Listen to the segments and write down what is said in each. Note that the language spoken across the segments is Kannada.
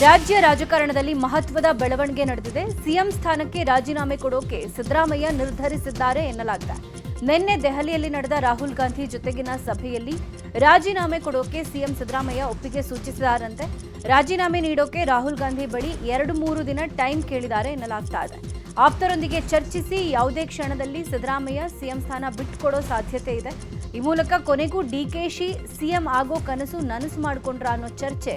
ರಾಜ್ಯ ರಾಜಕಾರಣದಲ್ಲಿ ಮಹತ್ವದ ಬೆಳವಣಿಗೆ ನಡೆದಿದೆ. ಸಿಎಂ ಸ್ಥಾನಕ್ಕೆ ರಾಜೀನಾಮೆ ಕೊಡೋಕೆ ಸಿದ್ದರಾಮಯ್ಯ ನಿರ್ಧರಿಸಿದ್ದಾರೆ ಎನ್ನಲಾಗಿದೆ. ನಿನ್ನೆ ದೆಹಲಿಯಲ್ಲಿ ನಡೆದ ರಾಹುಲ್ ಗಾಂಧಿ ಜೊತೆಗಿನ ಸಭೆಯಲ್ಲಿ ರಾಜೀನಾಮೆ ಕೊಡೋಕೆ ಸಿಎಂ ಸಿದ್ದರಾಮಯ್ಯ ಒಪ್ಪಿಗೆ ಸೂಚಿಸಿದ್ದಾರಂತೆ. ರಾಜೀನಾಮೆ ನೀಡೋಕೆ ರಾಹುಲ್ ಗಾಂಧಿ ಬಳಿ 2-3 ದಿನ ಟೈಮ್ ಕೇಳಿದ್ದಾರೆ ಎನ್ನಲಾಗ್ತಾ ಇದೆ. ಆಪ್ತರೊಂದಿಗೆ ಚರ್ಚಿಸಿ ಯಾವುದೇ ಕ್ಷಣದಲ್ಲಿ ಸಿದ್ದರಾಮಯ್ಯ ಸಿಎಂ ಸ್ಥಾನ ಬಿಟ್ಟುಕೊಡೋ ಸಾಧ್ಯತೆ ಇದೆ. ಈ ಮೂಲಕ ಕೊನೆಗೂ ಡಿಕೆಶಿ ಸಿಎಂ ಆಗೋ ಕನಸು ನನಸು ಮಾಡಿಕೊಂಡ್ರ ಅನ್ನೋ ಚರ್ಚೆ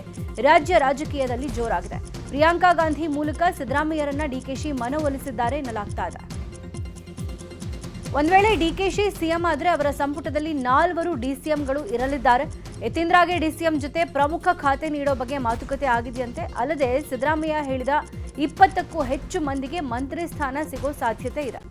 ರಾಜ್ಯ ರಾಜಕೀಯದಲ್ಲಿ ಜೋರಾಗಿದೆ. ಪ್ರಿಯಾಂಕಾ ಗಾಂಧಿ ಮೂಲಕ ಸಿದ್ದರಾಮಯ್ಯರನ್ನ ಡಿಕೆಶಿ ಮನವೊಲಿಸಿದ್ದಾರೆ ಎನ್ನಲಾಗ್ತಾ ಇದೆ. ಒಂದ್ ವೇಳೆ ಡಿಕೆಶಿ ಸಿಎಂ ಆದ್ರೆ ಅವರ ಸಂಪುಟದಲ್ಲಿ 4 ಡಿಸಿಎಂಗಳು ಇರಲಿದ್ದಾರೆ. ಯತೀಂದ್ರಗೆ ಡಿಸಿಎಂ ಜೊತೆ ಪ್ರಮುಖ ಖಾತೆ ನೀಡೋ ಬಗ್ಗೆ ಮಾತುಕತೆ ಆಗಿದೆಯಂತೆ. ಅಲ್ಲದೆ ಸಿದ್ದರಾಮಯ್ಯ ಹೇಳಿದ 20ಕ್ಕೂ ಹೆಚ್ಚು ಮಂದಿಗೆ ಮಂತ್ರಿ ಸ್ಥಾನ ಸಿಗೋ ಸಾಧ್ಯತೆ ಇದೆ.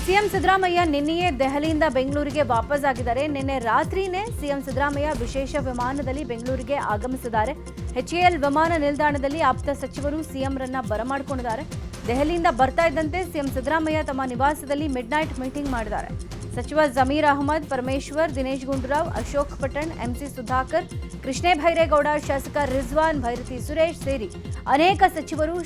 ಸಿಎಂ ಸಿದ್ದರಾಮಯ್ಯ ನಿನ್ನೆಯೇ ದೆಹಲಿಯಿಂದ ಬೆಂಗಳೂರಿಗೆ ವಾಪಸ್ ಆಗಿದ್ದಾರೆ. ನಿನ್ನೆ ರಾತ್ರಿನೇ ಸಿಎಂ ಸಿದ್ದರಾಮಯ್ಯ ವಿಶೇಷ ವಿಮಾನದಲ್ಲಿ ಬೆಂಗಳೂರಿಗೆ ಆಗಮಿಸಿದ್ದಾರೆ. HAL ವಿಮಾನ ನಿಲ್ದಾಣದಲ್ಲಿ ಆಪ್ತ ಸಚಿವರು ಸಿಎಂರನ್ನ ಬರಮಾಡಿಕೊಂಡಿದ್ದಾರೆ. ದೆಹಲಿಯಿಂದ ಬರ್ತಾ ಇದ್ದಂತೆ ಸಿಎಂ ಸಿದ್ದರಾಮಯ್ಯ ತಮ್ಮ ನಿವಾಸದಲ್ಲಿ ಮಿಡ್ನೈಟ್ ಮೀಟಿಂಗ್ ಮಾಡಿದ್ದಾರೆ. ಸಚಿವ ಜಮೀರ್ ಅಹಮದ್, ಪರಮೇಶ್ವರ್, ದಿನೇಶ್ ಗುಂಡೂರಾವ್, ಅಶೋಕ್ ಪಟ್ಟಣ್, MC ಸುಧಾಕರ್, ಕೃಷ್ಣೇ ಭೈರೇಗೌಡ, ಶಾಸಕ ರಿಜ್ವಾನ್, ಭೈರತಿ ಸುರೇಶ್ ಸೇರಿ ಅನೇಕ ಸಚಿವರು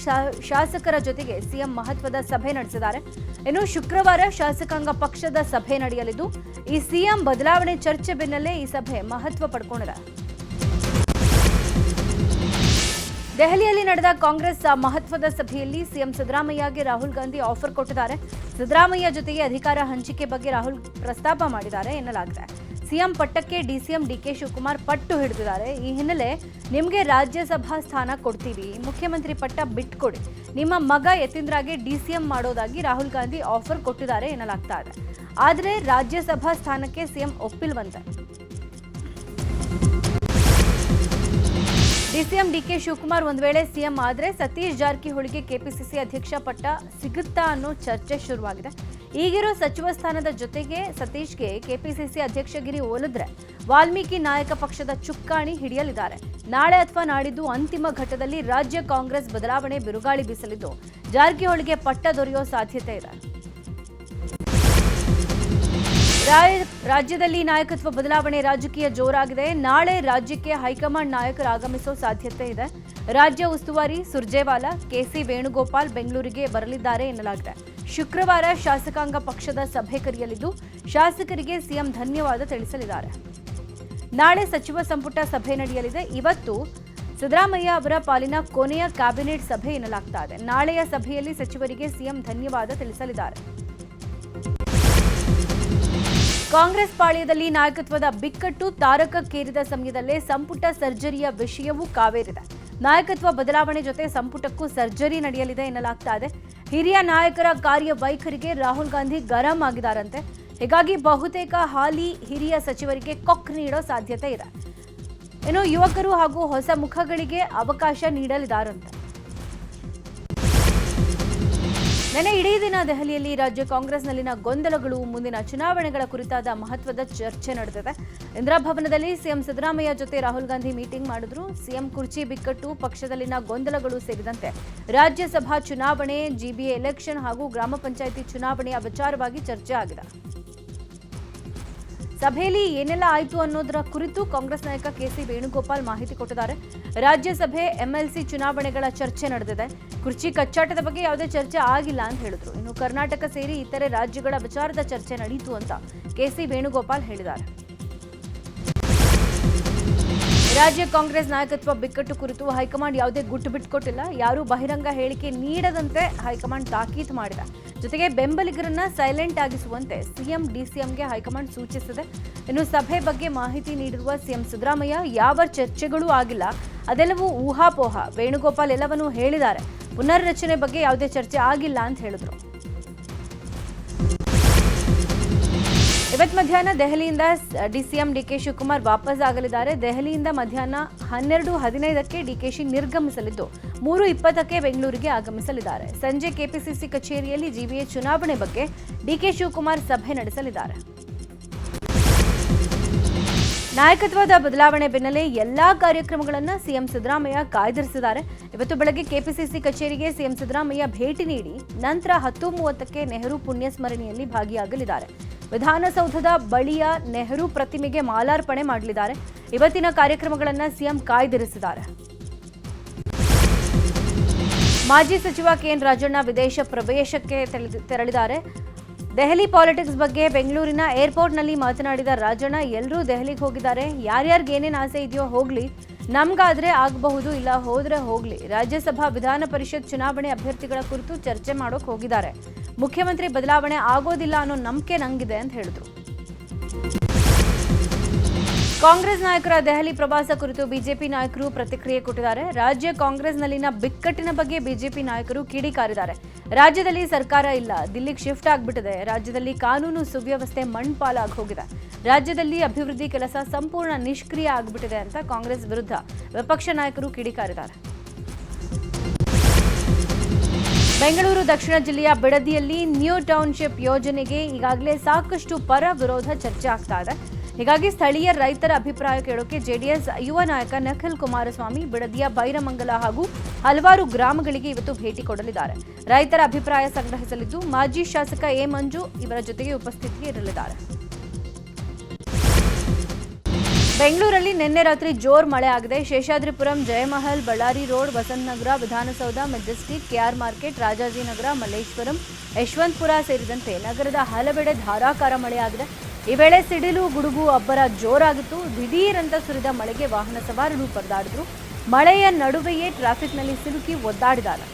ಶಾಸಕರ ಜೊತೆಗೆ ಸಿಎಂ ಮಹತ್ವದ ಸಭೆ ನಡೆಸಿದ್ದಾರೆ. ಇನ್ನು ಶುಕ್ರವಾರ ಶಾಸಕಾಂಗ ಪಕ್ಷದ ಸಭೆ ನಡೆಯಲಿದ್ದು, ಈ ಸಿಎಂ ಬದಲಾವಣೆ ಚರ್ಚೆ ಬೆನ್ನಲ್ಲೇ ಈ ಸಭೆ ಮಹತ್ವ ಪಡ್ಕೊಂಡಿದೆ. ದೆಹಲಿಯಲ್ಲಿ ನಡೆದ ಕಾಂಗ್ರೆಸ್ ಮಹತ್ವದ ಸಭೆಯಲ್ಲಿ ಸಿಎಂ ಸಿದ್ದರಾಮಯ್ಯಗೆ ರಾಹುಲ್ ಗಾಂಧಿ ಆಫರ್ ಕೊಟ್ಟಿದ್ದಾರೆ. ಸಿದ್ದರಾಮಯ್ಯ ಜೊತೆಗೆ ಅಧಿಕಾರ ಹಂಚಿಕೆ ಬಗ್ಗೆ ರಾಹುಲ್ ಪ್ರಸ್ತಾಪ ಮಾಡಿದ್ದಾರೆ ಎನ್ನಲಾಗಿದೆ. ಸಿಎಂ ಪಟ್ಟಕ್ಕೆ ಡಿಸಿಎಂ DK ಶಿವಕುಮಾರ್ ಪಟ್ಟು ಹಿಡಿದಿದ್ದಾರೆ. ಈ ಹಿನ್ನೆಲೆ ನಿಮಗೆ ರಾಜ್ಯಸಭಾ ಸ್ಥಾನ ಕೊಡ್ತೀವಿ, ಮುಖ್ಯಮಂತ್ರಿ ಪಟ್ಟ ಬಿಟ್ಕೊಡಿ, ನಿಮ್ಮ ಮಗ ಯತೀಂದ್ರಗೆ ಡಿಸಿಎಂ ಮಾಡೋದಾಗಿ ರಾಹುಲ್ ಗಾಂಧಿ ಆಫರ್ ಕೊಟ್ಟಿದ್ದಾರೆ ಎನ್ನಲಾಗ್ತಾ ಇದೆ. ಆದರೆ ರಾಜ್ಯಸಭಾ ಸ್ಥಾನಕ್ಕೆ ಸಿಎಂ ಒಪ್ಪಿಲ್ವಂತೆ. ಡಿಸಿಎಂ DK ಶಿವಕುಮಾರ್ ಒಂದ್ ವೇಳೆ ಸಿಎಂ ಆದ್ರೆ ಸತೀಶ್ ಜಾರಕಿಹೊಳಿಗೆ ಕೆಪಿಸಿಸಿ ಅಧ್ಯಕ್ಷ ಪಟ್ಟ ಸಿಗುತ್ತಾ ಅನ್ನೋ ಚರ್ಚೆ ಶುರುವಾಗಿದೆ. ಈಗಿರೋ ಸಚಿವ ಸ್ಥಾನದ ಜೊತೆಗೆ ಸತೀಶ್ಗೆ ಕೆಪಿಸಿಸಿ ಅಧ್ಯಕ್ಷಗಿರಿ ಒಲಿದ್ರೆ ವಾಲ್ಮೀಕಿ ನಾಯಕ ಪಕ್ಷದ ಚುಕ್ಕಾಣಿ ಹಿಡಿಯಲಿದ್ದಾರೆ. ನಾಳೆ ಅಥವಾ ನಾಡಿದ್ದು ಅಂತಿಮ ಘಟ್ಟದಲ್ಲಿ ರಾಜ್ಯ ಕಾಂಗ್ರೆಸ್ ಬದಲಾವಣೆ ಬಿರುಗಾಳಿ ಬೀಸಲಿದ್ದು, ಜಾರಕಿಹೊಳಿಗೆ ಪಟ್ಟ ದೊರೆಯೋ ಸಾಧ್ಯತೆ ಇದೆ. ರಾಜ್ಯದಲ್ಲಿ ನಾಯಕತ್ವ ಬದಲಾವಣೆ ರಾಜಕೀಯ ಜೋರಾಗಿದೆ. ನಾಳೆ ರಾಜ್ಯಕ್ಕೆ ಹೈಕಮಾಂಡ್ ನಾಯಕರು ಆಗಮಿಸೋ ಸಾಧ್ಯತೆ ಇದೆ. ರಾಜ್ಯ ಉಸ್ತುವಾರಿ ಸುರ್ಜೇವಾಲಾ, KC ವೇಣುಗೋಪಾಲ್ ಬೆಂಗಳೂರಿಗೆ ಬರಲಿದ್ದಾರೆ ಎನ್ನಲಾಗಿದೆ. ಶುಕ್ರವಾರ ಶಾಸಕಾಂಗ ಪಕ್ಷದ ಸಭೆ ಕರೆಯಲಿದ್ದು, ಶಾಸಕರಿಗೆ ಸಿಎಂ ಧನ್ಯವಾದ ತಿಳಿಸಲಿದ್ದಾರೆ. ನಾಳೆ ಸಚಿವ ಸಂಪುಟ ಸಭೆ ನಡೆಯಲಿದೆ. ಇವತ್ತು ಸಿದ್ದರಾಮಯ್ಯ ಅವರ ಪಾಲಿನ ಕೊನೆಯ ಕ್ಯಾಬಿನೆಟ್ ಸಭೆ ಎನ್ನಲಾಗ್ತಾ ಇದೆ. ನಾಳೆಯ ಸಭೆಯಲ್ಲಿ ಸಚಿವರಿಗೆ ಸಿಎಂ ಧನ್ಯವಾದ ತಿಳಿಸಲಿದ್ದಾರೆ. ಕಾಂಗ್ರೆಸ್ ಪಾಳ್ಯದಲ್ಲಿ ನಾಯಕತ್ವದ ಬಿಕ್ಕಟ್ಟು ತಾರಕಕ್ಕೇರಿದ ಸಮಯದಲ್ಲೇ ಸಂಪುಟ ಸರ್ಜರಿಯ ವಿಷಯವೂ ಕಾವೇರಿದೆ. ನಾಯಕತ್ವ ಬದಲಾವಣೆ ಜೊತೆ ಸಂಪುಟಕ್ಕೂ ಸರ್ಜರಿ ನಡೆಯಲಿದೆ ಎನ್ನಲಾಗ್ತಾ ಇದೆ. ಹಿರಿಯ ನಾಯಕರ ಕಾರ್ಯವೈಖರಿಗೆ ರಾಹುಲ್ ಗಾಂಧಿ ಗರಂ ಆಗಿದ್ದಾರಂತೆ. ಹೀಗಾಗಿ ಬಹುತೇಕ ಹಾಲಿ ಹಿರಿಯ ಸಚಿವರಿಗೆ ಕೊಕ್ ನೀಡೋ ಸಾಧ್ಯತೆ ಇದೆ. ಇನ್ನು ಯುವಕರು ಹಾಗೂ ಹೊಸ ಮುಖಗಳಿಗೆ ಅವಕಾಶ ನೀಡಲಿದ್ದಾರಂತೆ. ನೆನೆ ಇಡೀ ದಿನ ದೆಹಲಿಯಲ್ಲಿ ರಾಜ್ಯ ಕಾಂಗ್ರೆಸ್ನಲ್ಲಿನ ಗೊಂದಲಗಳು, ಮುಂದಿನ ಚುನಾವಣೆಗಳ ಕುರಿತಾದ ಮಹತ್ವದ ಚರ್ಚೆ ನಡೆದಿದೆ. ಇಂದಿರಾ ಭವನದಲ್ಲಿ ಸಿಎಂ ಸಿದ್ದರಾಮಯ್ಯ ಜೊತೆ ರಾಹುಲ್ ಗಾಂಧಿ ಮೀಟಿಂಗ್ ಮಾಡಿದ್ರು. ಸಿಎಂ ಕುರ್ಚಿ ಬಿಕ್ಕಟ್ಟು, ಪಕ್ಷದಲ್ಲಿನ ಗೊಂದಲಗಳು ಸೇರಿದಂತೆ ರಾಜ್ಯಸಭಾ ಚುನಾವಣೆ, GBA ಎಲೆಕ್ಷನ್ ಹಾಗೂ ಗ್ರಾಮ ಪಂಚಾಯಿತಿ ಚುನಾವಣೆಯ ವಿಚಾರವಾಗಿ ಚರ್ಚೆ ಆಗಿದೆ. ಸಭೆಯಲ್ಲಿ ಏನೆಲ್ಲ ಆಯಿತು ಅನ್ನೋದರ ಕುರಿತು ಕಾಂಗ್ರೆಸ್ ನಾಯಕ KC ವೇಣುಗೋಪಾಲ್ ಮಾಹಿತಿ ಕೊಟ್ಟಿದ್ದಾರೆ. ರಾಜ್ಯಸಭೆ, MLC ಚುನಾವಣೆಗಳ ಚರ್ಚೆ ನಡೆದಿದೆ. ಕುರ್ಚಿ ಕಚ್ಚಾಟದ ಬಗ್ಗೆ ಯಾವುದೇ ಚರ್ಚೆ ಆಗಿಲ್ಲ ಅಂತ ಹೇಳಿದ್ರು. ಇನ್ನು ಕರ್ನಾಟಕ ಸೇರಿ ಇತರೆ ರಾಜ್ಯಗಳ ವಿಚಾರದ ಚರ್ಚೆ ನಡೆಯಿತು ಅಂತ KC ವೇಣುಗೋಪಾಲ್ ಹೇಳಿದ್ದಾರೆ. ರಾಜ್ಯ ಕಾಂಗ್ರೆಸ್ ನಾಯಕತ್ವ ಬಿಕ್ಕಟ್ಟು ಕುರಿತು ಹೈಕಮಾಂಡ್ ಯಾವುದೇ ಗುಟ್ಟು ಬಿಟ್ಟುಕೊಟ್ಟಿಲ್ಲ. ಯಾರೂ ಬಹಿರಂಗ ಹೇಳಿಕೆ ನೀಡದಂತೆ ಹೈಕಮಾಂಡ್ ತಾಕೀತು ಮಾಡಿದೆ. ಜೊತೆಗೆ ಬೆಂಬಲಿಗರನ್ನ ಸೈಲೆಂಟ್ ಆಗಿಸುವಂತೆ ಸಿಎಂ DCMಗೆ ಹೈಕಮಾಂಡ್ ಸೂಚಿಸಿದೆ. ಇನ್ನು ಸಭೆ ಬಗ್ಗೆ ಮಾಹಿತಿ ನೀಡಿರುವ ಸಿಎಂ ಸಿದ್ದರಾಮಯ್ಯ ಯಾವ ಚರ್ಚೆಗಳೂ ಆಗಿಲ್ಲ, ಅದೆಲ್ಲವೂ ಊಹಾಪೋಹ. ವೇಣುಗೋಪಾಲ್ ಎಲ್ಲವನ್ನೂ ಹೇಳಿದ್ದಾರೆ. ಪುನರ್ರಚನೆ ಬಗ್ಗೆ ಯಾವುದೇ ಚರ್ಚೆ ಆಗಿಲ್ಲ ಅಂತ ಹೇಳಿದ್ರು. ಇವತ್ತು ಮಧ್ಯಾಹ್ನ ದೆಹಲಿಯಿಂದ ಡಿಸಿಎಂ DK ಶಿವಕುಮಾರ್ ವಾಪಸ್ ಆಗಲಿದ್ದಾರೆ. ದೆಹಲಿಯಿಂದ ಮಧ್ಯಾಹ್ನ 12:15ಕ್ಕೆ DKಶಿ ನಿರ್ಗಮಿಸಲಿದ್ದು, 3:20ಕ್ಕೆ ಬೆಂಗಳೂರಿಗೆ ಆಗಮಿಸಲಿದ್ದಾರೆ. ಸಂಜೆ ಕೆಪಿಸಿಸಿ ಕಚೇರಿಯಲ್ಲಿ GBA ಚುನಾವಣೆ ಬಗ್ಗೆ DK ಶಿವಕುಮಾರ್ ಸಭೆ ನಡೆಸಲಿದ್ದಾರೆ. ನಾಯಕತ್ವದ ಬದಲಾವಣೆ ಬೆನ್ನಲ್ಲೇ ಎಲ್ಲಾ ಕಾರ್ಯಕ್ರಮಗಳನ್ನು ಸಿಎಂ ಸಿದ್ದರಾಮಯ್ಯ ಕಾಯ್ದಿರಿಸಿದ್ದಾರೆ. ಇವತ್ತು ಬೆಳಗ್ಗೆ ಕೆಪಿಸಿಸಿ ಕಚೇರಿಗೆ ಸಿಎಂ ಸಿದ್ದರಾಮಯ್ಯ ಭೇಟಿ ನೀಡಿ ನಂತರ 10:30ಕ್ಕೆ ನೆಹರು ಪುಣ್ಯಸ್ಮರಣೆಯಲ್ಲಿ ಭಾಗಿಯಾಗಲಿದ್ದಾರೆ. ವಿಧಾನಸೌಧದ ಬಳಿಯ ನೆಹರು ಪ್ರತಿಮೆಗೆ ಮಾಲಾರ್ಪಣೆ ಮಾಡಲಿದ್ದಾರೆ. ಇವತ್ತಿನ ಕಾರ್ಯಕ್ರಮಗಳನ್ನು ಸಿಎಂ ಕಾಯ್ದಿರಿಸಿದ್ದಾರೆ. ಮಾಜಿ ಸಚಿವ ಕೆಎನ್ ರಾಜಣ್ಣ ವಿದೇಶ ಪ್ರವೇಶಕ್ಕೆ ತೆರಳಿದ್ದಾರೆ. ದೆಹಲಿ ಪಾಲಿಟಿಕ್ಸ್ ಬಗ್ಗೆ ಬೆಂಗಳೂರಿನ ಏರ್ಪೋರ್ಟ್ನಲ್ಲಿ ಮಾತನಾಡಿದ ರಾಜಣ್ಣ, ಎಲ್ಲರೂ ದೆಹಲಿಗೆ ಹೋಗಿದ್ದಾರೆ. ಯಾರ್ಯಾರಿಗೆ ಏನೇನು ಆಸೆ ಇದೆಯೋ ಹೋಗ್ಲಿ, ನಮ್ಗಾದ್ರೆ ಆಗಬಹುದು, ಇಲ್ಲ ಹೋದ್ರೆ ಹೋಗ್ಲಿ. ರಾಜ್ಯಸಭಾ ವಿಧಾನ ಪರಿಷತ್ ಚುನಾವಣೆ ಅಭ್ಯರ್ಥಿಗಳ ಕುರಿತು ಚರ್ಚೆ ಮಾಡೋಕೆ ಹೋಗಿದ್ದಾರೆ. ಮುಖ್ಯಮಂತ್ರಿ ಬದಲಾವಣೆ ಆಗೋದಿಲ್ಲ ಅನ್ನೋ ನಂಬಿಕೆ ನಂಗಿದೆ ಅಂತ ಹೇಳಿದ್ರು. ಕಾಂಗ್ರೆಸ್ ನಾಯಕರ ದೆಹಲಿ ಪ್ರವಾಸ ಕುರಿತು ಬಿಜೆಪಿ ನಾಯಕರು ಪ್ರತಿಕ್ರಿಯೆ ಕೊಟ್ಟಿದ್ದಾರೆ. ರಾಜ್ಯ ಕಾಂಗ್ರೆಸ್ನಲ್ಲಿನ ಬಿಕ್ಕಟ್ಟಿನ ಬಗ್ಗೆ ಬಿಜೆಪಿ ನಾಯಕರು ಕಿಡಿಕಾರಿದ್ದಾರೆ. ರಾಜ್ಯದಲ್ಲಿ ಸರ್ಕಾರ ಇಲ್ಲ, ದಿಲ್ಲಿಗೆ ಶಿಫ್ಟ್ ಆಗ್ಬಿಟ್ಟಿದೆ. ರಾಜ್ಯದಲ್ಲಿ ಕಾನೂನು ಸುವ್ಯವಸ್ಥೆ ಮಣ್ಪಾಲಾಗಿ ಹೋಗಿದೆ. ರಾಜ್ಯದಲ್ಲಿ ಅಭಿವೃದ್ಧಿ ಕೆಲಸ ಸಂಪೂರ್ಣ ನಿಷ್ಕ್ರಿಯ ಆಗ್ಬಿಟ್ಟಿದೆ ಅಂತ ಕಾಂಗ್ರೆಸ್ ವಿರುದ್ಧ ವಿಪಕ್ಷ ನಾಯಕರು ಕಿಡಿಕಾರಿದ್ದಾರೆ. ಬೆಂಗಳೂರು ದಕ್ಷಿಣ ಜಿಲ್ಲೆಯ ಬಿಡದಿಯಲ್ಲಿ ನ್ಯೂ ಟೌನ್ಶಿಪ್ ಯೋಜನೆಗೆ ಈಗಾಗಲೇ ಸಾಕಷ್ಟು ಪರ ವಿರೋಧ ಚರ್ಚೆ ಆಗ್ತಾ ಇದೆ. ಹೀಗಾಗಿ ಸ್ಥಳೀಯ ರೈತರ ಅಭಿಪ್ರಾಯ ಕೇಳೋಕೆ ಜೆಡಿಎಸ್ ಯುವ ನಾಯಕ ನಿಖಿಲ್ ಕುಮಾರಸ್ವಾಮಿ ಬಿಡದಿಯ ಬೈರಮಂಗಲ ಹಾಗೂ ಹಲವಾರು ಗ್ರಾಮಗಳಿಗೆ ಇವತ್ತು ಭೇಟಿ ಕೊಡಲಿದ್ದಾರೆ. ರೈತರ ಅಭಿಪ್ರಾಯ ಸಂಗ್ರಹಿಸಲಿದ್ದು ಮಾಜಿ ಶಾಸಕ ಎ ಮಂಜು ಇವರ ಜೊತೆಗೆ ಉಪಸ್ಥಿತಿ ಇರಲಿದ್ದಾರೆ. ಬೆಂಗಳೂರಲ್ಲಿ ನಿನ್ನೆ ರಾತ್ರಿ ಜೋರ್ ಮಳೆ ಆಗಿದೆ. Seshadripuram, Jayamahal, Bellary road, Vasanthnagar, Vidhana Soudha, Majestic, KR market, Rajajinagar, Malleshwaram, Yeshwanthpur ಸೇರಿದಂತೆ ನಗರದ ಹಲವೆಡೆ ಧಾರಾಕಾರ ಮಳೆಯಾಗಿದೆ. ಈ ವೇಳೆ ಸಿಡಿಲು, ಗುಡುಗು, ಅಬ್ಬರ ಜೋರಾಗಿತ್ತು. ದಿಢೀರಂತ ಸುರಿದ ಮಳೆಗೆ ವಾಹನ ಸವಾರರು ಪರದಾಡಿದ್ರು. ಮಳೆಯ ನಡುವೆಯೇ ಟ್ರಾಫಿಕ್ನಲ್ಲಿ ಸಿಲುಕಿ ಒದ್ದಾಡಿದ್ದಾರೆ.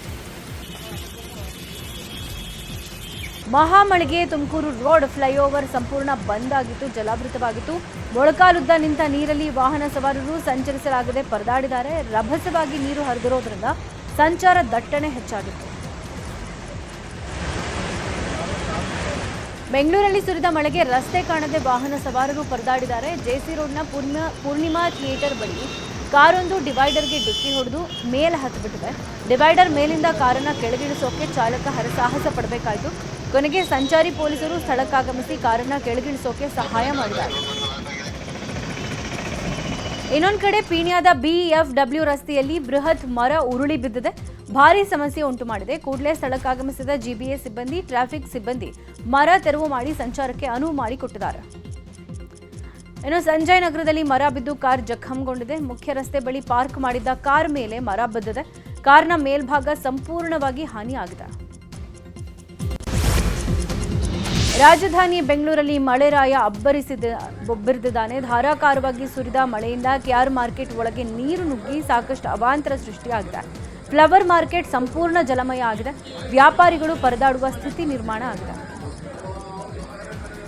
ಮಹಾಮಳೆಗೆ ತುಮಕೂರು ರೋಡ್ ಫ್ಲೈಓವರ್ ಸಂಪೂರ್ಣ ಬಂದ್ ಆಗಿತ್ತು, ಜಲಾವೃತವಾಗಿತ್ತು. ಮೊಳಕಾಲುದ್ದ ನಿಂತ ನೀರಲ್ಲಿ ವಾಹನ ಸವಾರರು ಸಂಚರಿಸಲಾಗದೆ ಪರದಾಡಿದ್ದಾರೆ. ರಭಸವಾಗಿ ನೀರು ಹರಿದಿರೋದ್ರಿಂದ ಸಂಚಾರ ದಟ್ಟಣೆ ಹೆಚ್ಚಾಗಿತ್ತು. ಬೆಂಗಳೂರಲ್ಲಿ ಸುರಿದ ಮಳೆಗೆ ರಸ್ತೆ ಕಾಣದೆ ವಾಹನ ಸವಾರರು ಪರದಾಡಿದ್ದಾರೆ. ಜೆಸಿ ರೋಡ್ನ ಪೂರ್ಣಿಮಾ ಥಿಯೇಟರ್ ಬಳಿ ಕಾರೊಂದು ಡಿವೈಡರ್ಗೆ ಡಿಕ್ಕಿ ಹೊಡೆದು ಮೇಲೆ ಹತ್ತಿಬಿಟ್ಟಿದೆ. ಡಿವೈಡರ್ ಮೇಲಿಂದ ಕಾರನ್ನು ಕೆಳಗಿಳಿಸೋಕೆ ಚಾಲಕ ಹರಸಾಹಸ ಪಡಬೇಕಾಯಿತು. ಕೊನೆಗೆ ಸಂಚಾರಿ ಪೊಲೀಸರು ಸ್ಥಳಕ್ಕಾಗಮಿಸಿ ಕಾರನ್ನು ಕೆಳಗಿಳಿಸೋಕೆ ಸಹಾಯ ಮಾಡಿದ್ದಾರೆ. ಇನ್ನೊಂದು ಕಡೆ ಪೀಣ್ಯದ ಬಿಎಫ್ಡಬ್ಲ್ಯೂ ರಸ್ತೆಯಲ್ಲಿ ಬೃಹತ್ ಮರ ಉರುಳಿ ಬಿದ್ದಿದೆ. ಭಾರೀ ಸಮಸ್ಯೆ ಉಂಟು ಮಾಡಿದೆ. ಕೂಡಲೇ ಸ್ಥಳಕ್ಕಾಗಮಿಸಿದ ಜಿಬಿಎ ಸಿಬ್ಬಂದಿ, ಟ್ರಾಫಿಕ್ ಸಿಬ್ಬಂದಿ ಮರ ತೆರವು ಮಾಡಿ ಸಂಚಾರಕ್ಕೆ ಅನುವು ಮಾಡಿಕೊಟ್ಟಿದ್ದಾರೆ. ಇನ್ನು ಸಂಜಯ್ ನಗರದಲ್ಲಿ ಮರ ಬಿದ್ದು ಕಾರ್ ಜಖಂಗೊಂಡಿದೆ. ಮುಖ್ಯ ರಸ್ತೆ ಬಳಿ ಪಾರ್ಕ್ ಮಾಡಿದ್ದ ಕಾರ್ ಮೇಲೆ ಮರ ಬಿದ್ದಿದೆ. ಕಾರ್ನ ಮೇಲ್ಭಾಗ ಸಂಪೂರ್ಣವಾಗಿ ಹಾನಿಯಾಗಿದೆ. ರಾಜಧಾನಿ ಬೆಂಗಳೂರಲ್ಲಿ ಮಳೆರಾಯ ಅಬ್ಬರಿಸಿದ್ದಾನೆ. ಧಾರಾಕಾರವಾಗಿ ಸುರಿದ ಮಳೆಯಿಂದ ಕೆಆರ್ ಮಾರ್ಕೆಟ್ ಒಳಗೆ ನೀರು ನುಗ್ಗಿ ಸಾಕಷ್ಟು ಅವಾಂತರ ಸೃಷ್ಟಿಯಾಗಿದೆ. ಫ್ಲವರ್ ಮಾರ್ಕೆಟ್ ಸಂಪೂರ್ಣ ಜಲಮಯ ಆಗಿದೆ. ವ್ಯಾಪಾರಿಗಳು ಪರದಾಡುವ ಸ್ಥಿತಿ ನಿರ್ಮಾಣ ಆಗಿದೆ.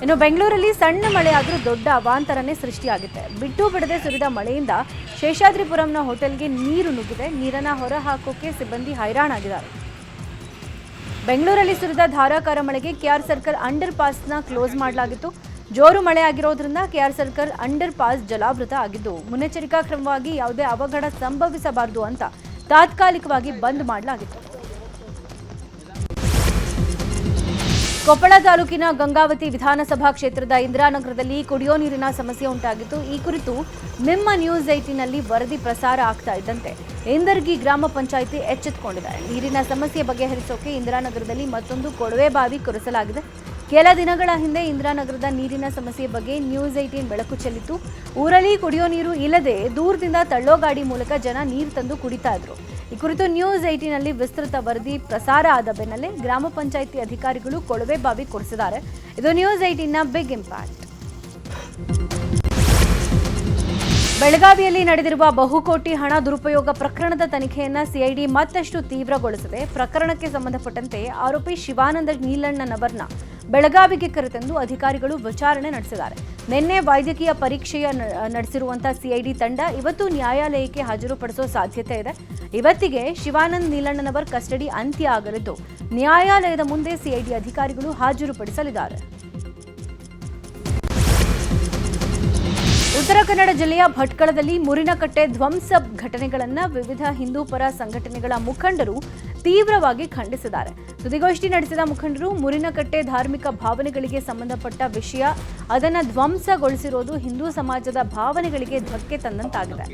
ಇನ್ನು ಬೆಂಗಳೂರಲ್ಲಿ ಸಣ್ಣ ಮಳೆ ಆದರೂ ದೊಡ್ಡ ಅವಾಂತರನೇ ಸೃಷ್ಟಿಯಾಗಿದೆ. ಬಿಟ್ಟು ಬಿಡದೆ ಸುರಿದ ಮಳೆಯಿಂದ ಶೇಷಾದ್ರಿಪುರಂನ ಹೋಟೆಲ್ಗೆ ನೀರು ನುಗ್ಗಿದೆ. ನೀರನ್ನು ಹೊರ ಹಾಕೋಕೆ ಸಿಬ್ಬಂದಿ ಹೈರಾಣಾಗಿದ್ದಾರೆ. ಬೆಂಗಳೂರಲ್ಲಿ ಸುರಿದ ಧಾರಾಕಾರ ಮಳೆಗೆ ಕೆಆರ್ ಸರ್ಕಲ್ ಅಂಡರ್ ಪಾಸ್ನ ಕ್ಲೋಸ್ ಮಾಡಲಾಗಿತ್ತು. ಜೋರು ಮಳೆ ಆಗಿರೋದ್ರಿಂದ ಕೆಆರ್ ಸರ್ಕಲ್ ಅಂಡರ್ ಪಾಸ್ ಜಲಾವೃತ ಆಗಿದ್ದು ಮುನ್ನೆಚ್ಚರಿಕಾ ಕ್ರಮವಾಗಿ ಯಾವುದೇ ಅವಘಡ ಸಂಭವಿಸಬಾರದು ಅಂತ ತಾತ್ಕಾಲಿಕವಾಗಿ ಬಂದ್ ಮಾಡಲಾಗಿತ್ತು. ಕೊಪ್ಪಳ ತಾಲೂಕಿನ ಗಂಗಾವತಿ ವಿಧಾನಸಭಾ ಕ್ಷೇತ್ರದ ಇಂದಿರಾನಗರದಲ್ಲಿ ಕುಡಿಯೋ ನೀರಿನ ಸಮಸ್ಯೆ ಉಂಟಾಗಿತ್ತು. ಈ ಕುರಿತು ನಿಮ್ಮ ನ್ಯೂಸ್ 18ನಲ್ಲಿ ವರದಿ ಪ್ರಸಾರ ಆಗ್ತಾ ಇದ್ದಂತೆ ಇಂದರ್ಗಿ ಗ್ರಾಮ ಪಂಚಾಯಿತಿ ಎಚ್ಚೆತ್ತುಕೊಂಡಿದೆ. ನೀರಿನ ಸಮಸ್ಯೆ ಬಗೆಹರಿಸೋಕೆ ಇಂದಿರಾನಗರದಲ್ಲಿ ಮತ್ತೊಂದು ಕೊಳವೆ ಬಾವಿ ಕೊರೆಸಲಾಗಿದೆ. ಕೆಲ ದಿನಗಳ ಹಿಂದೆ ಇಂದಿರಾನಗರದ ನೀರಿನ ಸಮಸ್ಯೆ ಬಗ್ಗೆ ನ್ಯೂಸ್ 18 ಬೆಳಕು ಚೆಲ್ಲಿತ್ತು. ಊರಲ್ಲಿ ಕುಡಿಯೋ ನೀರು ಇಲ್ಲದೆ ದೂರದಿಂದ ತಳ್ಳೋ ಗಾಡಿ ಮೂಲಕ ಜನ ನೀರು ತಂದು ಕುಡಿತಾ ಇದ್ರು. ಈ ಕುರಿತು ನ್ಯೂಸ್ 18ನಲ್ಲಿ ವಿಸ್ತೃತ ವರದಿ ಪ್ರಸಾರ ಆದ ಬೆನ್ನಲ್ಲೇ ಗ್ರಾಮ ಪಂಚಾಯಿತಿ ಅಧಿಕಾರಿಗಳು ಕೊಳವೆ ಬಾವಿ ಕೊರೆಸಿದ್ದಾರೆ. ಇದು ನ್ಯೂಸ್ 18ನ ಬಿಗ್ ಇಂಪ್ಯಾಕ್ಟ್. ಬೆಳಗಾವಿಯಲ್ಲಿ ನಡೆದಿರುವ ಬಹುಕೋಟಿ ಹಣ ದುರುಪಯೋಗ ಪ್ರಕರಣದ ತನಿಖೆಯನ್ನು ಸಿಐಡಿ ಮತ್ತಷ್ಟು ತೀವ್ರಗೊಳಿಸಿದೆ. ಪ್ರಕರಣಕ್ಕೆ ಸಂಬಂಧಪಟ್ಟಂತೆ ಆರೋಪಿ ಶಿವಾನಂದ ನೀಲಣ್ಣನವರನ್ನ ಬೆಳಗಾವಿಗೆ ಕರೆತಂದು ಅಧಿಕಾರಿಗಳು ವಿಚಾರಣೆ ನಡೆಸಿದ್ದಾರೆ. ನಿನ್ನೆ ವೈದ್ಯಕೀಯ ಪರೀಕ್ಷೆಯ ನಡೆಸಿರುವಂತಹ ಸಿಐಡಿ ತಂಡ ಇವತ್ತು ನ್ಯಾಯಾಲಯಕ್ಕೆ ಹಾಜರುಪಡಿಸುವ ಸಾಧ್ಯತೆ ಇದೆ. ಇವತ್ತಿಗೆ ಶಿವಾನಂದ್ ನೀಲಣ್ಣನವರ್ ಕಸ್ಟಡಿ ಅಂತ್ಯ ಆಗಲಿದ್ದು ನ್ಯಾಯಾಲಯದ ಮುಂದೆ ಸಿಐಡಿ ಅಧಿಕಾರಿಗಳು ಹಾಜರುಪಡಿಸಲಿದ್ದಾರೆ. ಉತ್ತರ ಕನ್ನಡ ಜಿಲ್ಲೆಯ ಭಟ್ಕಳದಲ್ಲಿ ಮುರಿನಕಟ್ಟೆ ಧ್ವಂಸ ಘಟನೆಗಳನ್ನು ವಿವಿಧ ಹಿಂದೂ ಪರ ಸಂಘಟನೆಗಳ ಮುಖಂಡರು ತೀವ್ರವಾಗಿ ಖಂಡಿಸಿದ್ದಾರೆ. ಸುದ್ದಿಗೋಷ್ಠಿ ನಡೆಸಿದ ಮುಖಂಡರು ಮುರಿನಕಟ್ಟೆ ಧಾರ್ಮಿಕ ಭಾವನೆಗಳಿಗೆ ಸಂಬಂಧಪಟ್ಟ ವಿಷಯ, ಅದನ್ನು ಧ್ವಂಸಗೊಳಿಸಿರೋದು ಹಿಂದೂ ಸಮಾಜದ ಭಾವನೆಗಳಿಗೆ ಧಕ್ಕೆ ತಂದಂತಾಗಿದೆ.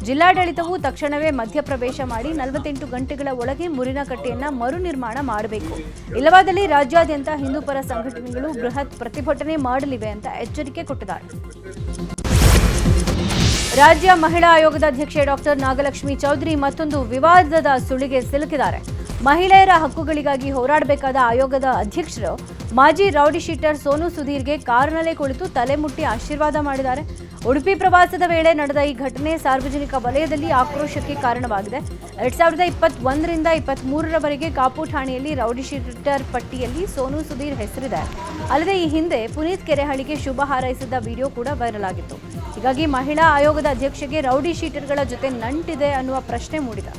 ಜಿಲ್ಲಾಡಳಿತವು ತಕ್ಷಣವೇ ಮಧ್ಯಪ್ರವೇಶ ಮಾಡಿ 48 ಗಂಟೆಗಳ ಒಳಗೆ ಮುರಿನಕಟ್ಟೆಯನ್ನ ಮರು ನಿರ್ಮಾಣ ಮಾಡಬೇಕು. ಇಲ್ಲವಾದಲ್ಲಿ ರಾಜ್ಯಾದ್ಯಂತ ಹಿಂದೂ ಪರ ಸಂಘಟನೆಗಳು ಬೃಹತ್ ಪ್ರತಿಭಟನೆ ಮಾಡಲಿವೆ ಅಂತ ಎಚ್ಚರಿಕೆ ಕೊಟ್ಟಿದ್ದಾರೆ. ರಾಜ್ಯ ಮಹಿಳಾ ಆಯೋಗದ ಅಧ್ಯಕ್ಷೆ ಡಾಕ್ಟರ್ ನಾಗಲಕ್ಷ್ಮಿ ಚೌಧರಿ ಮತ್ತೊಂದು ವಿವಾದದ ಸುಳಿಗೆ ಸಿಲುಕಿದ್ದಾರೆ. ಮಹಿಳೆಯರ ಹಕ್ಕುಗಳಿಗಾಗಿ ಹೋರಾಡಬೇಕಾದ ಆಯೋಗದ ಅಧ್ಯಕ್ಷರು ಮಾಜಿ ರೌಡಿ ಶೀಟರ್ ಸೋನು ಸುಧೀರ್ಗೆ ಕಾರಿನಲ್ಲೇ ಕುಳಿತು ತಲೆ ಮುಟ್ಟಿ ಆಶೀರ್ವಾದ ಮಾಡಿದ್ದಾರೆ. ಉಡುಪಿ ಪ್ರವಾಸದ ವೇಳೆ ನಡೆದ ಈ ಘಟನೆ ಸಾರ್ವಜನಿಕ ವಲಯದಲ್ಲಿ ಆಕ್ರೋಶಕ್ಕೆ ಕಾರಣವಾಗಿದೆ. 2021ರಿಂದ 23ರವರೆಗೆ ಕಾಪು ಠಾಣೆಯಲ್ಲಿ ರೌಡಿ ಶೀಟರ್ ಪಟ್ಟಿಯಲ್ಲಿ ಸೋನು ಸುಧೀರ್ ಹೆಸರಿದೆ. ಅಲ್ಲದೆ ಈ ಹಿಂದೆ ಪುನೀತ್ ಕೆರೆಹಳ್ಳಿಗೆ ಶುಭ ಹಾರೈಸಿದ್ದ ವಿಡಿಯೋ ಕೂಡ ವೈರಲ್ ಆಗಿತ್ತು. ಹೀಗಾಗಿ ಮಹಿಳಾ ಆಯೋಗದ ಅಧ್ಯಕ್ಷೆಗೆ ರೌಡಿ ಶೀಟರ್ಗಳ ಜೊತೆ ನಂಟಿದೆ ಅನ್ನುವ ಪ್ರಶ್ನೆ ಮೂಡಿದೆ.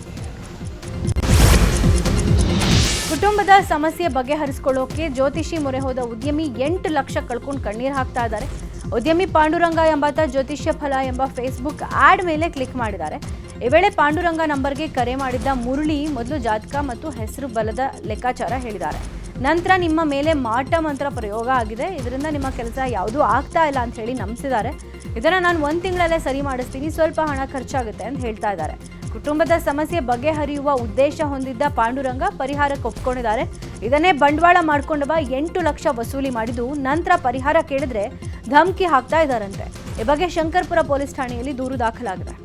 ಕುಟುಂಬದ ಸಮಸ್ಯೆ ಬಗೆಹರಿಸಿಕೊಳ್ಳೋಕೆ ಜ್ಯೋತಿಷಿ ಮೊರೆ ಹೋದ ಉದ್ಯಮಿ 8 ಲಕ್ಷ ಕಳ್ಕೊಂಡು ಕಣ್ಣೀರು ಹಾಕ್ತಾ ಇದ್ದಾರೆ. ಉದ್ಯಮಿ ಪಾಂಡುರಂಗ ಎಂಬಾತ ಜ್ಯೋತಿಷ್ಯ ಫಲ ಎಂಬ ಫೇಸ್ಬುಕ್ ಆಡ್ ಮೇಲೆ ಕ್ಲಿಕ್ ಮಾಡಿದ್ದಾರೆ. ಈ ವೇಳೆ ಪಾಂಡುರಂಗ ನಂಬರ್ಗೆ ಕರೆ ಮಾಡಿದ್ದ ಮುರಳಿ ಮೊದಲು ಜಾತಕ ಮತ್ತು ಹೆಸರು ಬಲದ ಲೆಕ್ಕಾಚಾರ ಹೇಳಿದ್ದಾರೆ. ನಂತರ ನಿಮ್ಮ ಮೇಲೆ ಮಾಟ ಮಂತ್ರ ಪ್ರಯೋಗ ಆಗಿದೆ, ಇದರಿಂದ ನಿಮ್ಮ ಕೆಲಸ ಯಾವುದೂ ಆಗ್ತಾ ಇಲ್ಲ ಅಂತ ಹೇಳಿ ನಂಬಿಸಿದ್ದಾರೆ. ಇದನ್ನು ನಾನು 1 ತಿಂಗಳಲ್ಲೇ ಸರಿ ಮಾಡಿಸ್ತೀನಿ, ಸ್ವಲ್ಪ ಹಣ ಖರ್ಚಾಗುತ್ತೆ ಅಂತ ಹೇಳ್ತಾ ಇದ್ದಾರೆ. ಕುಟುಂಬದ ಸಮಸ್ಯೆ ಬಗೆಹರಿಯುವ ಉದ್ದೇಶ ಹೊಂದಿದ್ದ ಪಾಂಡುರಂಗ ಪರಿಹಾರಕ್ಕೆ ಒಪ್ಕೊಂಡಿದ್ದಾರೆ. ಇದನ್ನೇ ಬಂಡವಾಳ ಮಾಡಿಕೊಂಡವ 8 ಲಕ್ಷ ವಸೂಲಿ ಮಾಡಿದ್ದು ನಂತರ ಪರಿಹಾರ ಕೇಳಿದ್ರೆ ಧಮಕಿ ಹಾಕ್ತಾ ಇದ್ದಾರಂತೆ. ಈ ಬಗ್ಗೆ ಶಂಕರ್ಪುರ ಪೊಲೀಸ್ ಠಾಣೆಯಲ್ಲಿ ದೂರು ದಾಖಲಾಗಿದೆ.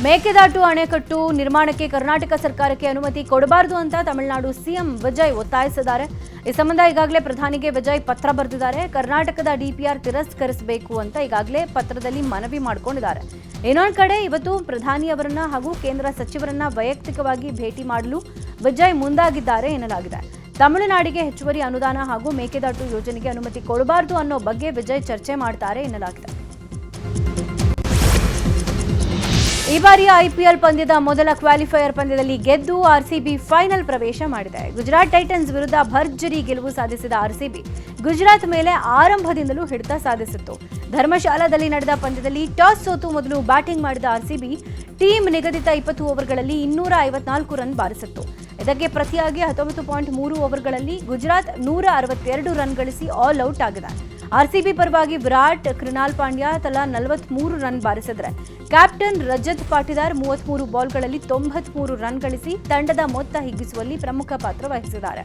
ಮೇಕೆದಾಟು ಅಣೆಕಟ್ಟು ನಿರ್ಮಾಣಕ್ಕೆ ಕರ್ನಾಟಕ ಸರ್ಕಾರಕ್ಕೆ ಅನುಮತಿ ಕೊಡಬಾರದು ಅಂತ ತಮಿಳುನಾಡು ಸಿಎಂ ವಿಜಯ್ ಒತ್ತಾಯಿಸಿದ್ದಾರೆ. ಈ ಸಂಬಂಧ ಈಗಾಗಲೇ ಪ್ರಧಾನಿಗೆ ವಿಜಯ್ ಪತ್ರ ಬರೆದಿದ್ದಾರೆ. ಕರ್ನಾಟಕದ ಡಿಪಿಆರ್ ತಿರಸ್ಕರಿಸಬೇಕು ಅಂತ ಈಗಾಗಲೇ ಪತ್ರದಲ್ಲಿ ಮನವಿ ಮಾಡಿಕೊಂಡಿದ್ದಾರೆ. ಇನ್ನೊಂದು ಕಡೆ ಇವತ್ತು ಪ್ರಧಾನಿಯವರನ್ನ ಹಾಗೂ ಕೇಂದ್ರ ಸಚಿವರನ್ನ ವೈಯಕ್ತಿಕವಾಗಿ ಭೇಟಿ ಮಾಡಲು ವಿಜಯ್ ಮುಂದಾಗಿದ್ದಾರೆ ಎನ್ನಲಾಗಿದೆ. ತಮಿಳುನಾಡಿಗೆ ಹೆಚ್ಚುವರಿ ಅನುದಾನ ಹಾಗೂ ಮೇಕೆದಾಟು ಯೋಜನೆಗೆ ಅನುಮತಿ ಕೊಡಬಾರದು ಅನ್ನೋ ಬಗ್ಗೆ ವಿಜಯ್ ಚರ್ಚೆ ಮಾಡ್ತಾರೆ ಎನ್ನಲಾಗಿದೆ. ಈ ಬಾರಿಯ ಐಪಿಎಲ್ ಪಂದ್ಯದ ಮೊದಲ ಕ್ವಾಲಿಫೈಯರ್ ಪಂದ್ಯದಲ್ಲಿ ಗೆದ್ದು ಆರ್ಸಿಬಿ ಫೈನಲ್ ಪ್ರವೇಶ ಮಾಡಿದೆ. ಗುಜರಾತ್ ಟೈಟನ್ಸ್ ವಿರುದ್ಧ ಭರ್ಜರಿ ಗೆಲುವು ಸಾಧಿಸಿದ ಆರ್ಸಿಬಿ ಗುಜರಾತ್ ಮೇಲೆ ಆರಂಭದಿಂದಲೂ ಹಿಡಿತ ಸಾಧಿಸಿತ್ತು. ಧರ್ಮಶಾಲಾದಲ್ಲಿ ನಡೆದ ಪಂದ್ಯದಲ್ಲಿ ಟಾಸ್ ಸೋತು ಮೊದಲು ಬ್ಯಾಟಿಂಗ್ ಮಾಡಿದ ಆರ್ಸಿಬಿ ಟೀಮ್ ನಿಗದಿತ 20 ಓವರ್ಗಳಲ್ಲಿ 254 ರನ್ ಬಾರಿಸಿತ್ತು. ಇದಕ್ಕೆ ಪ್ರತಿಯಾಗಿ 19.3 ಓವರ್ಗಳಲ್ಲಿ ಗುಜರಾತ್ 162 ರನ್ ಗಳಿಸಿ ಆಲ್ ಔಟ್ ಆಗಿದೆ. ಆರ್ಸಿಬಿ ಪರವಾಗಿ ವಿರಾಟ್, ಕೃನಾಲ್ ಪಾಂಡ್ಯ ತಲಾ 43 ರನ್ ಬಾರಿಸಿದ್ರೆ ಕ್ಯಾಪ್ಟನ್ ರಜತ್ ಪಾಟಿದಾರ್ 33 ಬಾಲ್ಗಳಲ್ಲಿ 93 ರನ್ ಗಳಿಸಿ ತಂಡದ ಮೊತ್ತ ಹಿಗ್ಗಿಸುವಲ್ಲಿ ಪ್ರಮುಖ ಪಾತ್ರ ವಹಿಸಿದ್ದಾರೆ.